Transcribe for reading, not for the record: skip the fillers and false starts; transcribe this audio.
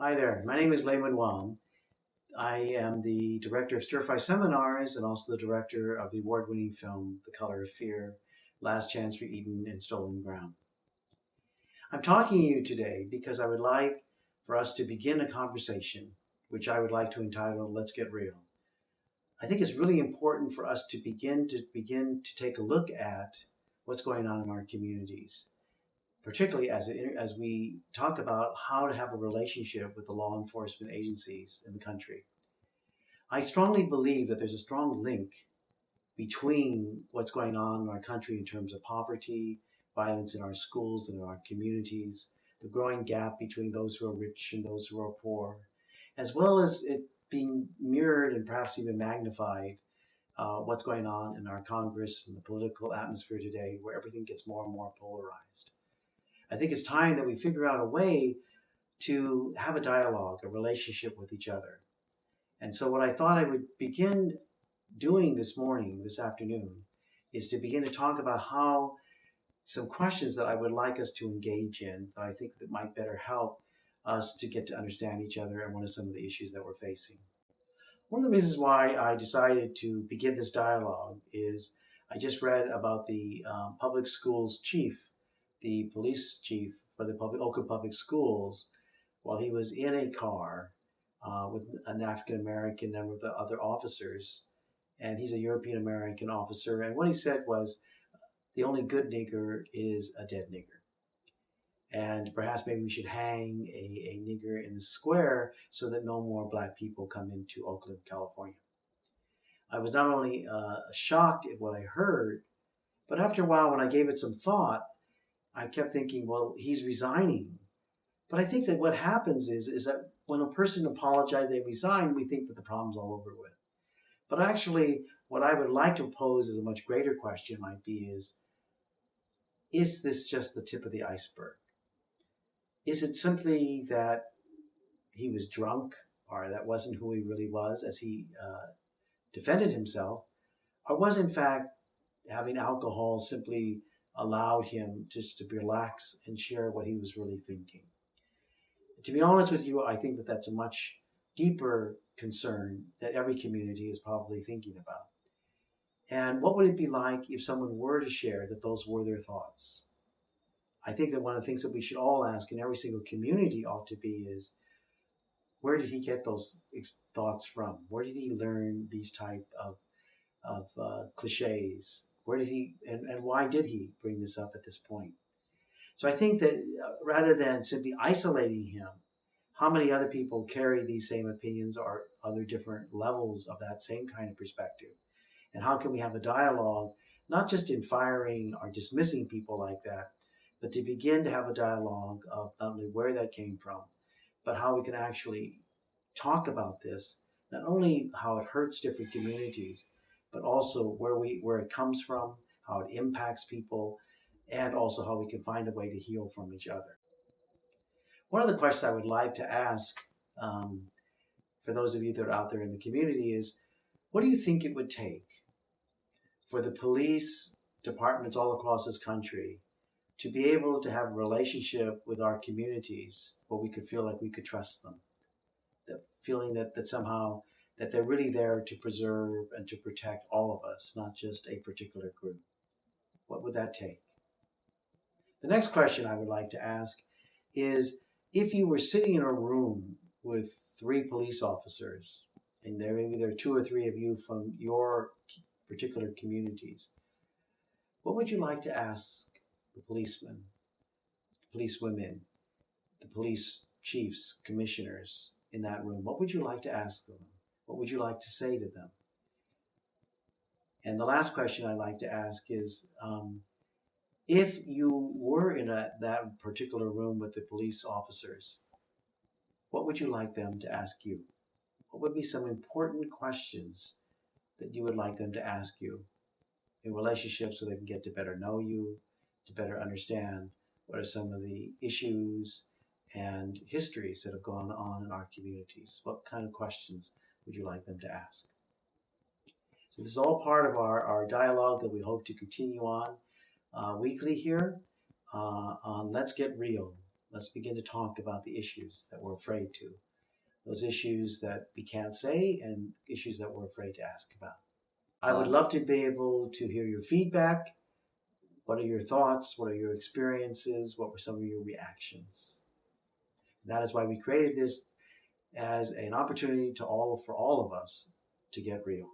Hi there, my name is Mun Wah. I am the director of Stirfry seminars and also the director of the award-winning film The Color of Fear, Last Chance for Eden and Stolen Ground. I'm talking to you today because I would like for us to begin a conversation, which I would like to entitle Let's Get Real. I think it's really important for us to begin to take a look at what's going on in our communities, particularly as we talk about how to have a relationship with the law enforcement agencies in the country. I strongly believe that there's a strong link between what's going on in our country in terms of poverty, violence in our schools and in our communities, the growing gap between those who are rich and those who are poor, as well as it being mirrored and perhaps even magnified what's going on in our Congress and the political atmosphere today, where everything gets more and more polarized. I think it's time that we figure out a way to have a dialogue, a relationship with each other. And so what I thought I would begin doing this afternoon, is to begin to talk about how some questions that I would like us to engage in, that I think that might better help us to get to understand each other and what are some of the issues that we're facing. One of the reasons why I decided to begin this dialogue is I just read about the public schools chief, the police chief for the Oakland Public Schools, while he was in a car with an African American and with the other officers, and he's a European American officer, and what he said was, the only good nigger is a dead nigger. And perhaps maybe we should hang a nigger in the square so that no more black people come into Oakland, California. I was not only shocked at what I heard, but after a while when I gave it some thought, I kept thinking, well, he's resigning. But I think that what happens is that when a person apologizes, they resign, we think that the problem's all over with. But actually, what I would like to pose as a much greater question might be is this just the tip of the iceberg? Is it simply that he was drunk, or that wasn't who he really was as he defended himself, or was in fact having alcohol simply allowed him just to relax and share what he was really thinking? To be honest with you, I think that that's a much deeper concern that every community is probably thinking about. And what would it be like if someone were to share that those were their thoughts? I think that one of the things that we should all ask in every single community ought to be is, where did he get those thoughts from? Where did he learn these type of cliches? Where did he, and why did he bring this up at this point? So I think that rather than simply isolating him, how many other people carry these same opinions or other different levels of that same kind of perspective? And how can we have a dialogue, not just in firing or dismissing people like that, but to begin to have a dialogue of not only where that came from, but how we can actually talk about this, not only how it hurts different communities, but also where it comes from, how it impacts people, and also how we can find a way to heal from each other. One of the questions I would like to ask for those of you that are out there in the community is, what do you think it would take for the police departments all across this country to be able to have a relationship with our communities where we could feel like we could trust them? That feeling that somehow that they're really there to preserve and to protect all of us, not just a particular group. What would that take? The next question I would like to ask is, if you were sitting in a room with 3 police officers, and maybe there are 2 or 3 of you from your particular communities, what would you like to ask the policemen, policewomen, the police chiefs, commissioners in that room? What would you like to ask them? What would you like to say to them? And the last question I'd like to ask is, if you were in that particular room with the police officers, what would you like them to ask you? What would be some important questions that you would like them to ask you in relationships so they can get to better know you, to better understand what are some of the issues and histories that have gone on in our communities? What kind of questions would you like them to ask? So this is all part of our dialogue that we hope to continue on weekly here on Let's Get Real. Let's begin to talk about the issues that we're afraid to. Those issues that we can't say and issues that we're afraid to ask about. I would love to be able to hear your feedback. What are your thoughts? What are your experiences? What were some of your reactions? That is why we created this as an opportunity for all of us to get real.